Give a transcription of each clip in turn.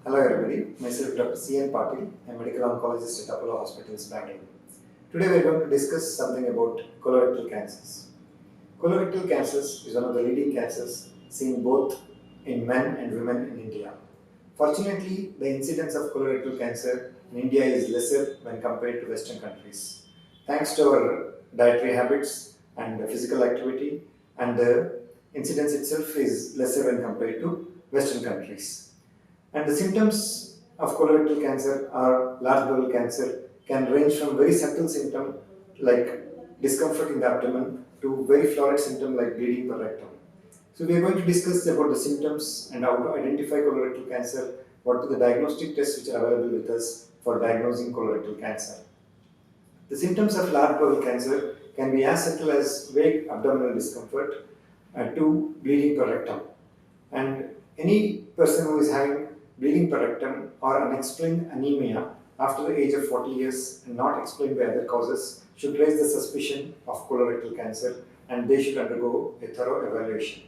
Hello everybody, myself Dr. C.N. Patil, a medical oncologist at Apollo Hospitals, Bangalore. Today we are going to discuss something about colorectal cancers. Colorectal cancers is one of the leading cancers seen both in men and women in India. Fortunately, the incidence of colorectal cancer in India is lesser when compared to Western countries. Thanks to our dietary habits and physical activity, and the incidence itself is lesser when compared to Western countries. And the symptoms of colorectal cancer or large bowel cancer can range from very subtle symptom like discomfort in the abdomen to very florid symptom like bleeding per rectum. So we are going to discuss about the symptoms and how to identify colorectal cancer, what are the diagnostic tests which are available with us for diagnosing colorectal cancer. The symptoms of large bowel cancer can be as subtle as vague abdominal discomfort to bleeding per rectum. And any person who is having bleeding per rectum or unexplained anemia after the age of 40 years and not explained by other causes should raise the suspicion of colorectal cancer, and they should undergo a thorough evaluation.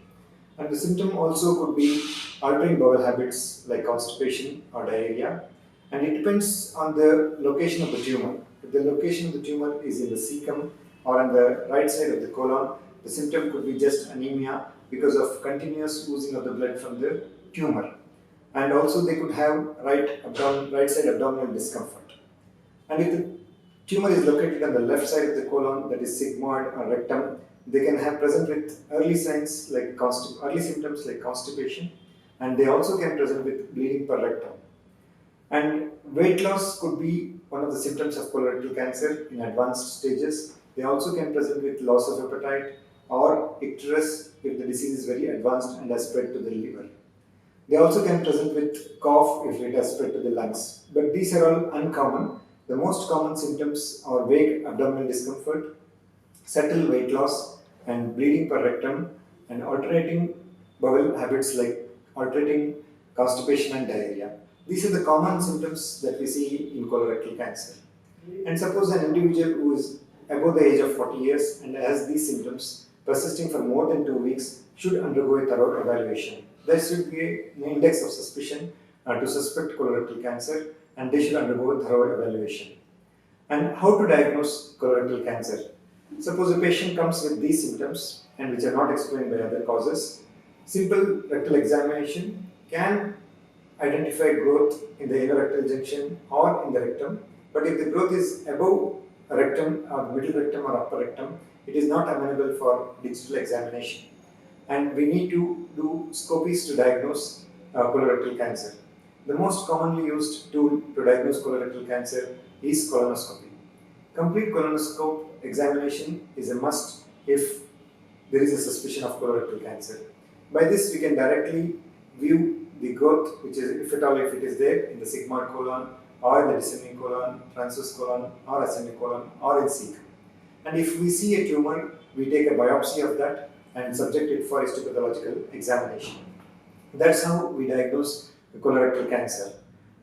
And the symptom also could be altering bowel habits like constipation or diarrhea, and it depends on the location of the tumor. If the location of the tumor is in the cecum or on the right side of the colon, the symptom could be just anemia because of continuous oozing of the blood from the tumor. And also they could have right side abdominal discomfort. And if the tumor is located on the left side of the colon, that is sigmoid or rectum, they can have present with early signs like early symptoms like constipation, and they also can present with bleeding per rectum. And weight loss could be one of the symptoms of colorectal cancer in advanced stages. They also can present with loss of appetite or icterus if the disease is very advanced and has spread to the liver. They also can present with cough if it has spread to the lungs. But these are all uncommon. The most common symptoms are vague abdominal discomfort, subtle weight loss, and bleeding per rectum, and alternating bowel habits like alternating constipation and diarrhea. These are the common symptoms that we see in colorectal cancer. And suppose an individual who is above the age of 40 years and has these symptoms persisting for more than 2 weeks should undergo a thorough evaluation. There should be an index of suspicion to suspect colorectal cancer, and they should undergo a thorough evaluation. And how to diagnose colorectal cancer? Suppose a patient comes with these symptoms and which are not explained by other causes. Simple rectal examination can identify growth in the inner rectal junction or in the rectum, but if the growth is above rectum or middle rectum or upper rectum, it is not amenable for digital examination. And we need to do scopies to diagnose colorectal cancer. The most commonly used tool to diagnose colorectal cancer is colonoscopy. Complete colonoscope examination is a must if there is a suspicion of colorectal cancer. By this, we can directly view the growth, which is, if at all, if it is there in the sigmoid colon or in the descending colon, transverse colon or ascending colon or in cecum. And if we see a tumor, we take a biopsy of that and subject it for histopathological examination. That's how we diagnose colorectal cancer.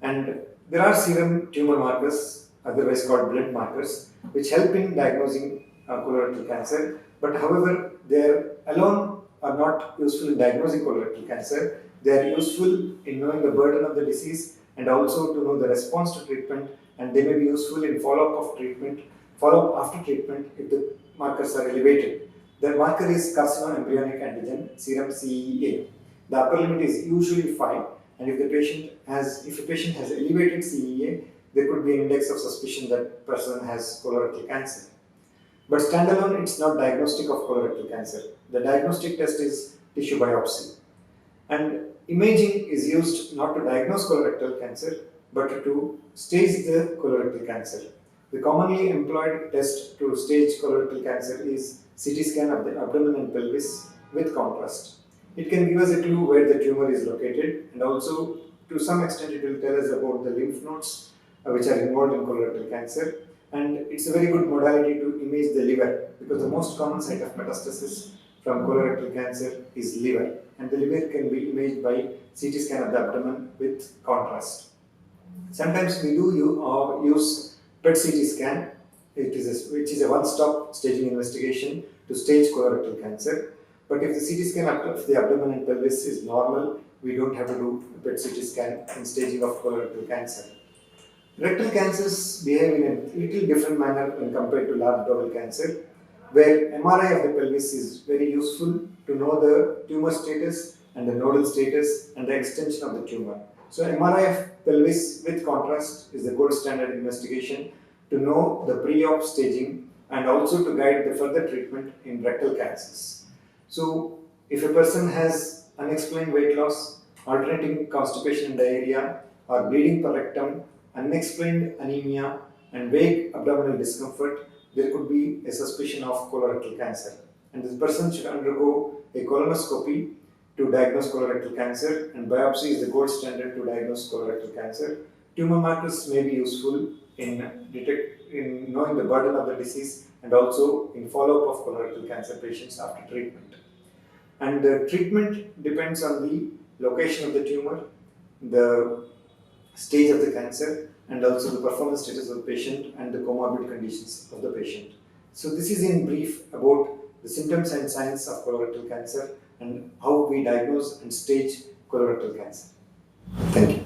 And there are serum tumor markers, otherwise called blood markers, which help in diagnosing colorectal cancer. But however, they alone are not useful in diagnosing colorectal cancer. They are useful in knowing the burden of the disease and also to know the response to treatment, and they may be useful in follow-up after treatment if the markers are elevated. The marker is carcinoembryonic antigen, serum CEA. The upper limit is usually 5, and if a patient has elevated CEA, there could be an index of suspicion that person has colorectal cancer. But standalone, it's not diagnostic of colorectal cancer. The diagnostic test is tissue biopsy. And imaging is used not to diagnose colorectal cancer, but to stage the colorectal cancer. The commonly employed test to stage colorectal cancer is CT scan of the abdomen and pelvis with contrast. It can give us a clue where the tumor is located, and also to some extent it will tell us about the lymph nodes which are involved in colorectal cancer. And it's a very good modality to image the liver, because the most common site of metastasis from colorectal cancer is liver, and the liver can be imaged by CT scan of the abdomen with contrast. Sometimes we do use PET CT scan, which is a one-stop staging investigation to stage colorectal cancer. But if the CT scan of the abdomen and pelvis is normal, we don't have to do PET CT scan in staging of colorectal cancer. Rectal cancers behave in a little different manner when compared to large bowel cancer, where MRI of the pelvis is very useful to know the tumor status and the nodal status and the extension of the tumor. So MRI of pelvis with contrast is the gold standard investigation to know the pre-op staging and also to guide the further treatment in rectal cancers. So if a person has unexplained weight loss, alternating constipation and diarrhea, or bleeding per rectum, unexplained anemia, and vague abdominal discomfort, there could be a suspicion of colorectal cancer. And this person should undergo a colonoscopy to diagnose colorectal cancer, and biopsy is the gold standard to diagnose colorectal cancer. Tumor markers may be useful in knowing the burden of the disease and also in follow-up of colorectal cancer patients after treatment. And the treatment depends on the location of the tumor, the stage of the cancer, and also the performance status of the patient and the comorbid conditions of the patient. So this is in brief about the symptoms and signs of colorectal cancer and how we diagnose and stage colorectal cancer. Thank you.